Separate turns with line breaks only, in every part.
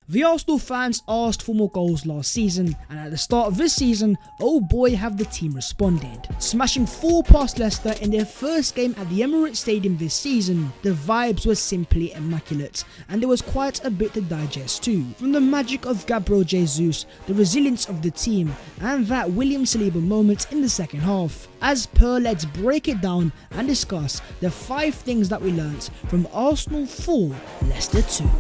The Arsenal fans asked for more goals last season, and at the start of this season, oh boy have the team responded. Smashing 4 past Leicester in their first game at the Emirates Stadium this season, the vibes were simply immaculate, and there was quite a bit to digest too. From the magic of Gabriel Jesus, the resilience of the team, and that William Saliba moment in the second half. As per, let's break it down and discuss the 5 things that we learnt from Arsenal 4, Leicester 2.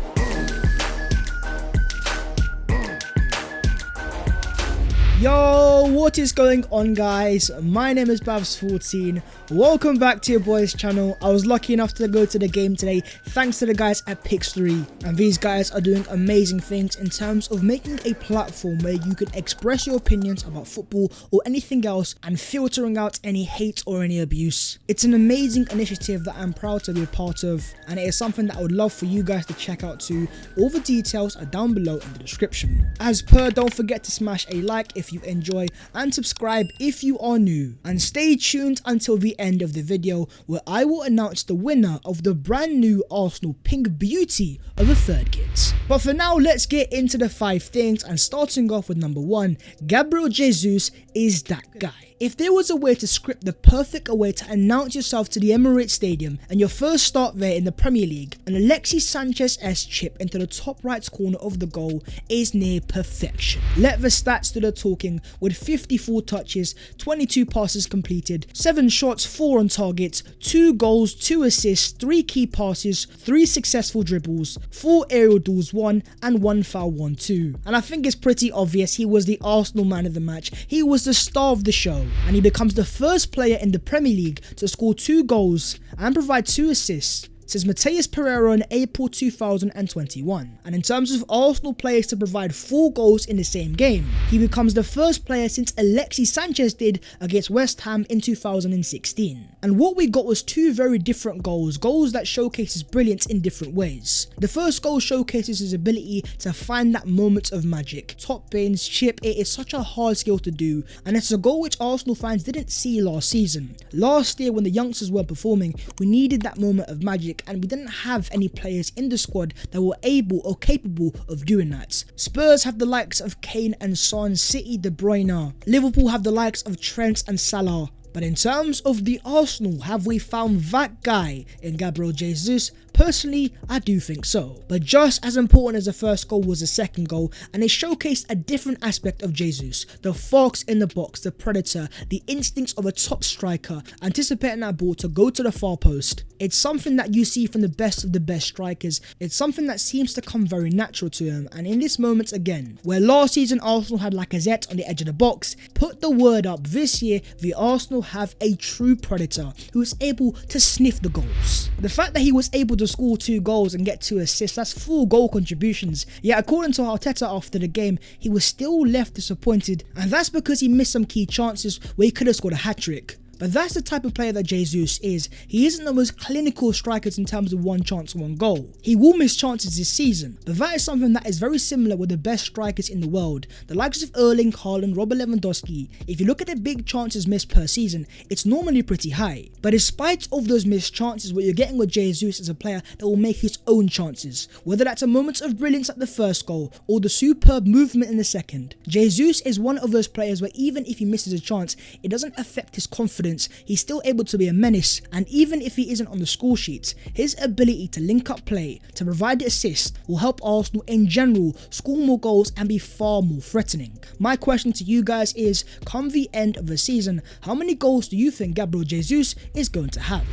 Yo, what is going on guys? My name is Babs14. Welcome back to your boys channel. I was lucky enough to go to the game today thanks to the guys at Pix3, and these guys are doing amazing things in terms of making a platform where you can express your opinions about football or anything else and filtering out any hate or any abuse. It's an amazing initiative that I'm proud to be a part of, and it is something that I would love for you guys to check out too. All the details are down below in the description. As per, don't forget to smash a like if you enjoy and subscribe if you are new, and stay tuned until the end of the video where I will announce the winner of the brand new Arsenal Pink Beauty of the third kit. But for now, let's get into the 5 things, and starting off with number 1, Gabriel Jesus is that guy. If there was a way to script the perfect way to announce yourself to the Emirates Stadium and your first start there in the Premier League, an Alexis Sanchez-esque chip into the top right corner of the goal is near perfection. Let the stats do the talking, with 54 touches, 22 passes completed, 7 shots, 4 on target, 2 goals, 2 assists, 3 key passes, 3 successful dribbles, 4 aerial duels won, and 1 foul won too. And I think it's pretty obvious he was the Arsenal man of the match. He was the star of the show, and he becomes the first player in the Premier League to score 2 goals and provide 2 assists since Matheus Pereira in April 2021. And in terms of Arsenal players to provide 4 goals in the same game, he becomes the first player since Alexis Sanchez did against West Ham in 2016. And what we got was 2 very different goals that showcase his brilliance in different ways. The first goal showcases his ability to find that moment of magic. Top bins, chip, it is such a hard skill to do, and it's a goal which Arsenal fans didn't see last season. Last year when the youngsters were performing, we needed that moment of magic, and we didn't have any players in the squad that were able or capable of doing that. Spurs have the likes of Kane and Son, City De Bruyne, Liverpool have the likes of Trent and Salah. But in terms of the Arsenal, have we found that guy in Gabriel Jesus? Personally, I do think so. But just as important as the first goal was the second goal, and it showcased a different aspect of Jesus. The fox in the box, the predator, the instincts of a top striker, anticipating that ball to go to the far post. It's something that you see from the best of the best strikers. It's something that seems to come very natural to him, and in this moment again, where last season Arsenal had Lacazette on the edge of the box, put the word up, this year the Arsenal have a true predator who is able to sniff the goals. The fact that he was able to score 2 goals and get 2 assists, that's 4 goal contributions. Yet according to Arteta after the game, he was still left disappointed, and that's because he missed some key chances where he could have scored a hat-trick. But that's the type of player that Jesus is. He isn't the most clinical strikers in terms of 1 chance, 1 goal. He will miss chances this season, but that is something that is very similar with the best strikers in the world. The likes of Erling Haaland, Robert Lewandowski. If you look at the big chances missed per season, it's normally pretty high. But despite of those missed chances, what you're getting with Jesus is a player that will make his own chances. Whether that's a moment of brilliance at the first goal or the superb movement in the second. Jesus is one of those players where even if he misses a chance, it doesn't affect his confidence. He's still able to be a menace, and even if he isn't on the score sheet, his ability to link up play, to provide the assist, will help Arsenal in general score more goals and be far more threatening. My question to you guys is, come the end of the season, how many goals do you think Gabriel Jesus is going to have?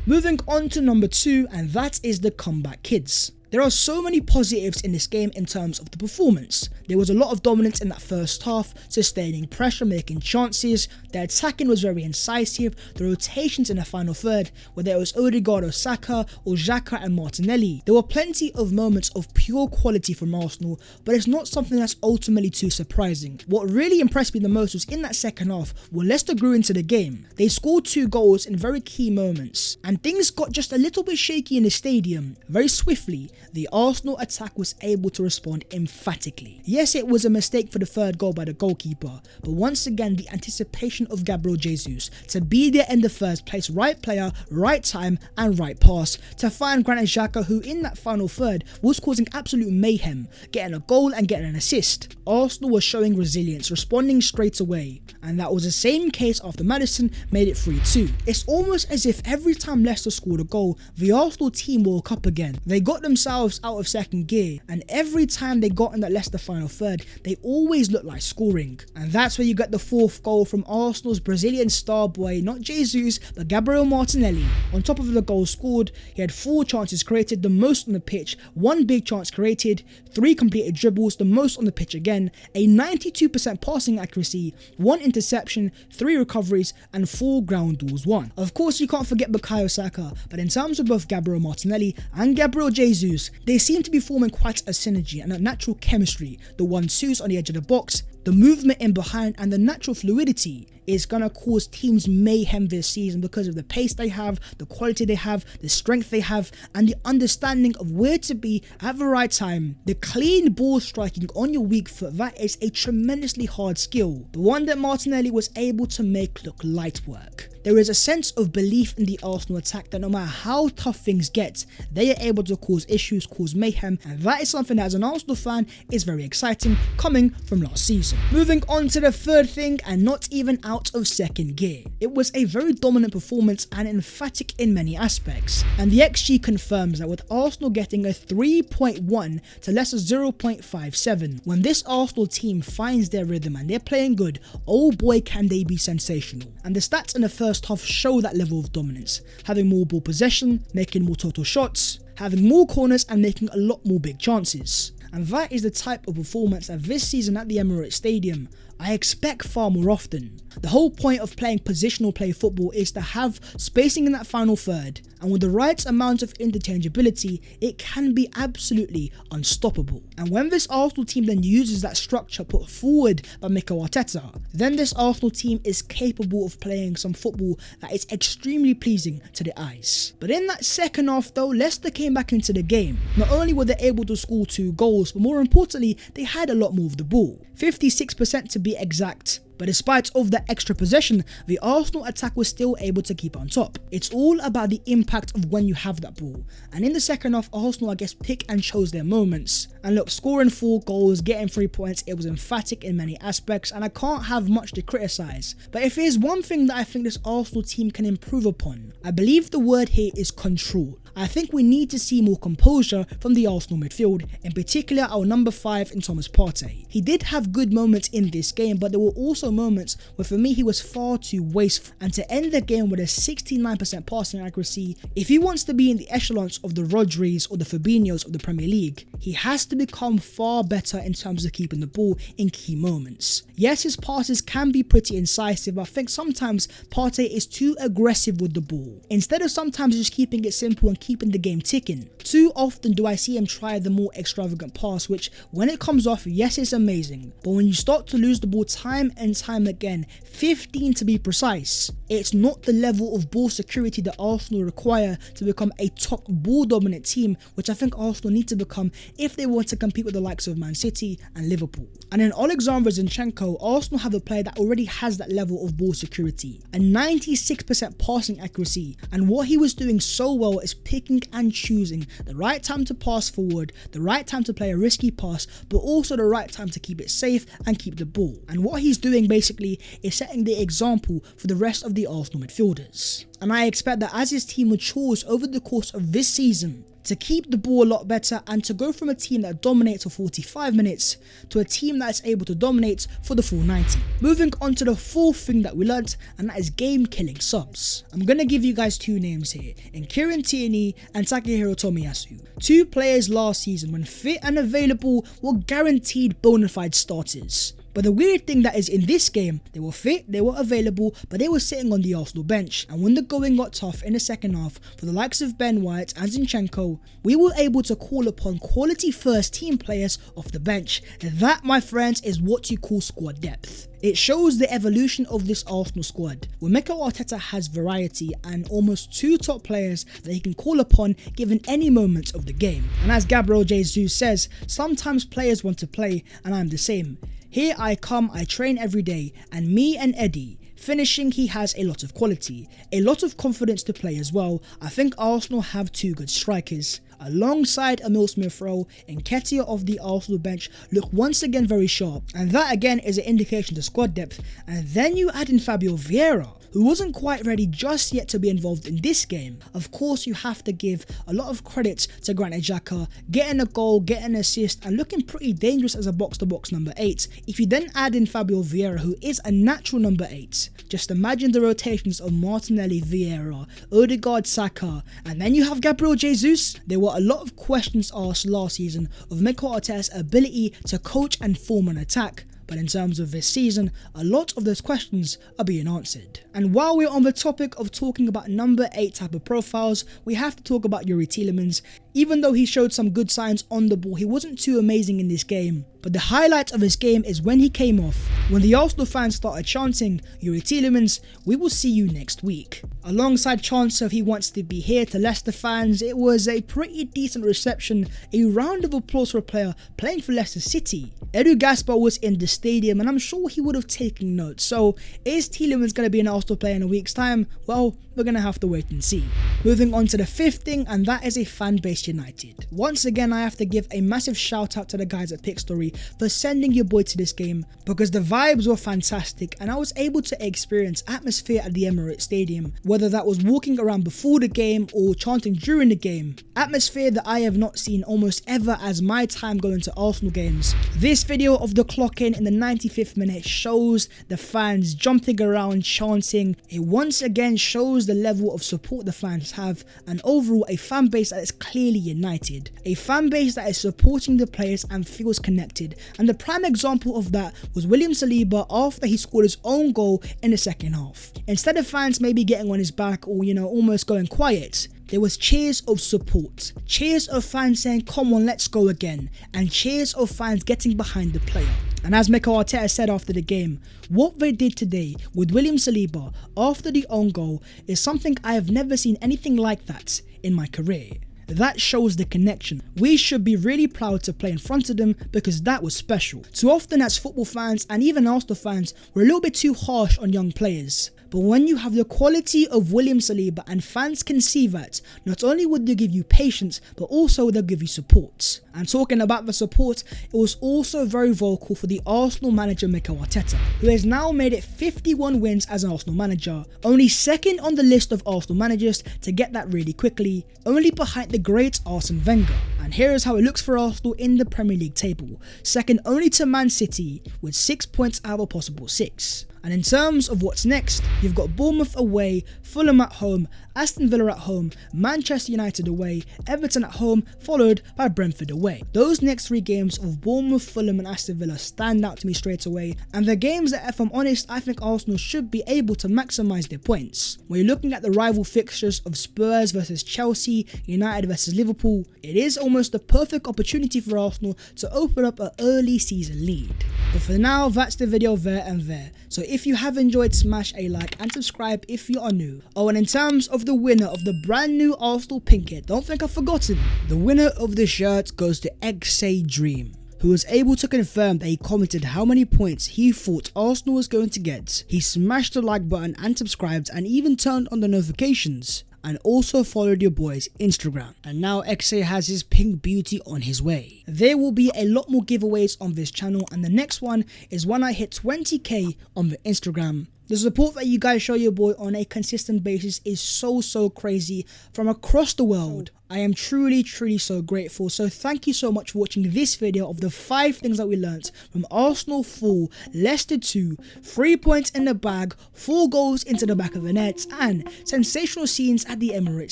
Moving on to number 2, and that is the comeback kids. There are so many positives in this game in terms of the performance. There was a lot of dominance in that first half, sustaining pressure, making chances, the attacking was very incisive, the rotations in the final third, whether it was Odegaard or Saka or Xhaka and Martinelli. There were plenty of moments of pure quality from Arsenal, but it's not something that's ultimately too surprising. What really impressed me the most was in that second half, when Leicester grew into the game. They scored 2 goals in very key moments, and things got just a little bit shaky in the stadium, very swiftly. the Arsenal attack was able to respond emphatically. Yes, it was a mistake for the third goal by the goalkeeper, but once again the anticipation of Gabriel Jesus to be there in the first place, right player, right time and right pass to find Granit Xhaka, who in that final third was causing absolute mayhem, getting a goal and getting an assist. Arsenal was showing resilience, responding straight away, and that was the same case after Maddison made it 3-2. It's almost as if every time Leicester scored a goal, the Arsenal team woke up again. They got themselves out of second gear, and every time they got in that Leicester final third, they always looked like scoring. And that's where you get the fourth goal from Arsenal's Brazilian star boy, not Jesus, but Gabriel Martinelli. On top of the goal scored, he had 4 chances created, the most on the pitch, 1 big chance created, 3 completed dribbles, the most on the pitch again, a 92% passing accuracy, 1 interception, 3 recoveries, and 4 ground duels won. Of course, you can't forget Bukayo Saka, but in terms of both Gabriel Martinelli and Gabriel Jesus, they seem to be forming quite a synergy and a natural chemistry. The 1-2s on the edge of the box, the movement in behind, and the natural fluidity is going to cause teams mayhem this season because of the pace they have, the quality they have, the strength they have, and the understanding of where to be at the right time. The clean ball striking on your weak foot, that is a tremendously hard skill, the one that Martinelli was able to make look light work. There is a sense of belief in the Arsenal attack that no matter how tough things get, they are able to cause issues, cause mayhem, and that is something that as an Arsenal fan is very exciting coming from last season. Moving on to the third thing, and not even out of second gear. It was a very dominant performance and emphatic in many aspects, and the XG confirms that, with Arsenal getting a 3.1 to Leicester's 0.57. When this Arsenal team finds their rhythm and they're playing good, oh boy can they be sensational. And the stats in the first half show that level of dominance, having more ball possession, making more total shots, having more corners and making a lot more big chances. And that is the type of performance that this season at the Emirates Stadium I expect far more often. The whole point of playing positional play football is to have spacing in that final third, and with the right amount of interchangeability, it can be absolutely unstoppable. And when this Arsenal team then uses that structure put forward by Mikel Arteta, then this Arsenal team is capable of playing some football that is extremely pleasing to the eyes. But in that second half though, Leicester came back into the game. Not only were they able to score 2 goals, but more importantly, they had a lot more of the ball. 56% to be exact. But despite of that extra possession, the Arsenal attack was still able to keep on top. It's all about the impact of when you have that ball. And in the second half, Arsenal, I guess, pick and chose their moments. And look, scoring 4 goals, getting 3 points, it was emphatic in many aspects, and I can't have much to criticise. But if there's one thing that I think this Arsenal team can improve upon, I believe the word here is control. I think we need to see more composure from the Arsenal midfield, in particular our number 5 in Thomas Partey. He did have good moments in this game, but there were also moments where for me he was far too wasteful. And to end the game with a 69% passing accuracy, if he wants to be in the echelons of the Rodris or the Fabinhos of the Premier League, he has to become far better in terms of keeping the ball in key moments. Yes, his passes can be pretty incisive, but I think sometimes Partey is too aggressive with the ball, instead of sometimes just keeping it simple and keeping the game ticking. Too often do I see him try the more extravagant pass, which when it comes off, yes, it's amazing, but when you start to lose the ball time and time again, 15 to be precise, it's not the level of ball security that Arsenal require to become a top ball dominant team, which I think Arsenal need to become if they want to compete with the likes of Man City and Liverpool. And in Alexander Zinchenko, Arsenal have a player that already has that level of ball security, a 96% passing accuracy, and what he was doing so well is picking and choosing the right time to pass forward, the right time to play a risky pass, but also the right time to keep it safe and keep the ball. And what he's doing basically is setting the example for the rest of the Arsenal midfielders. And I expect that as his team matures over the course of this season, to keep the ball a lot better and to go from a team that dominates for 45 minutes to a team that is able to dominate for the full 90. Moving on to the fourth thing that we learnt, and that is game-killing subs. I'm going to give you guys 2 names here, in Kieran Tierney and Takehiro Tomiyasu. 2 players last season, when fit and available, were guaranteed bona fide starters. But the weird thing that is in this game, they were fit, they were available, but they were sitting on the Arsenal bench. And when the going got tough in the second half for the likes of Ben White and Zinchenko, we were able to call upon quality first team players off the bench. That, my friends, is what you call squad depth. It shows the evolution of this Arsenal squad, where Mikel Arteta has variety and almost 2 top players that he can call upon given any moment of the game. And as Gabriel Jesus says, sometimes players want to play and I'm the same. Here I come, I train every day, and me and Eddie. Finishing, he has a lot of quality, a lot of confidence to play as well. I think Arsenal have 2 good strikers. Alongside Emil Smith-Rowe, Nketiah of the Arsenal bench look once again very sharp, and that again is an indication to squad depth. And then you add in Fabio Vieira, who wasn't quite ready just yet to be involved in this game. Of course, you have to give a lot of credit to Granit Xhaka, getting a goal, getting an assist, and looking pretty dangerous as a box-to-box number 8. If you then add in Fabio Vieira, who is a natural number 8, just imagine the rotations of Martinelli, Vieira, Odegaard, Saka, and then you have Gabriel Jesus. There were a lot of questions asked last season of Mikel Arteta's ability to coach and form an attack. But in terms of this season, a lot of those questions are being answered. And while we're on the topic of talking about number 8 type of profiles, we have to talk about Youri Tielemans. Even though he showed some good signs on the ball, he wasn't too amazing in this game. But the highlight of his game is when he came off. When the Arsenal fans started chanting, "Youri Tielemans, we will see you next week." Alongside chants of "he wants to be here" to Leicester fans, it was a pretty decent reception, a round of applause for a player playing for Leicester City. Edu Gaspar was in the stadium and I'm sure he would have taken notes. So is Tielemans going to be an Arsenal player in a week's time? Well, we're going to have to wait and see. Moving on to the 5th thing, and that is a fan base united. Once again, I have to give a massive shout out to the guys at Pick Story for sending your boy to this game, because the vibes were fantastic and I was able to experience atmosphere at the Emirates Stadium, whether that was walking around before the game or chanting during the game. Atmosphere that I have not seen almost ever as my time going to Arsenal games. This video of the clock in the 95th minute shows the fans jumping around, chanting. It once again shows the level of support the fans have, and overall a fan base that is clearly united. A fan base that is supporting the players and feels connected. And the prime example of that was William Saliba after he scored his own goal in the second half. Instead of fans maybe getting on his back or almost going quiet, there was cheers of support, cheers of fans saying "come on, let's go again," and cheers of fans getting behind the player. And as Mikel Arteta said after the game, what they did today with William Saliba after the own goal is something I have never seen anything like that in my career. That shows the connection. We should be really proud to play in front of them because that was special. Too often as football fans and even Arsenal fans, we're a little bit too harsh on young players. But when you have the quality of William Saliba and fans can see that, not only would they give you patience, but also they'll give you support. And talking about the support, it was also very vocal for the Arsenal manager Mikel Arteta, who has now made it 51 wins as an Arsenal manager, only 2nd on the list of Arsenal managers to get that really quickly, only behind the great Arsene Wenger. And here is how it looks for Arsenal in the Premier League table, 2nd only to Man City with 6 points out of a possible 6. And in terms of what's next, you've got Bournemouth away, Fulham at home, Aston Villa at home, Manchester United away, Everton at home, followed by Brentford away. Those next 3 games of Bournemouth, Fulham and Aston Villa stand out to me straight away, and the games that, if I'm honest, I think Arsenal should be able to maximise their points. When you're looking at the rival fixtures of Spurs versus Chelsea, United versus Liverpool, it is almost the perfect opportunity for Arsenal to open up an early season lead. But for now, that's the video there and there. So if you have enjoyed, smash a like and subscribe if you are new. Oh, and in terms of the winner of the brand new Arsenal pink kit, don't think I've forgotten. The winner of the shirt goes to XA Dream, who was able to confirm that he commented how many points he thought Arsenal was going to get. He smashed the like button and subscribed and even turned on the notifications. And also followed your boy's Instagram. And now XA has his pink beauty on his way. There will be a lot more giveaways on this channel, and the next one is when I hit 20k on the Instagram. The support that you guys show your boy on a consistent basis is so crazy from across the world. I am truly so grateful. So thank you so much for watching this video of the 5 things that we learnt from Arsenal 4, Leicester 2, 3 points in the bag, 4 goals into the back of the net, and sensational scenes at the Emirates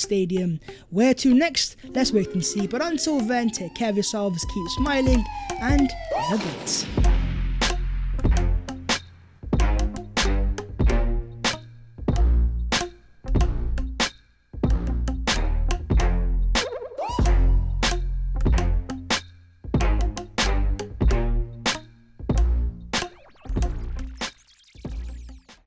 Stadium. Where to next? Let's wait and see. But until then, take care of yourselves, keep smiling, and have a great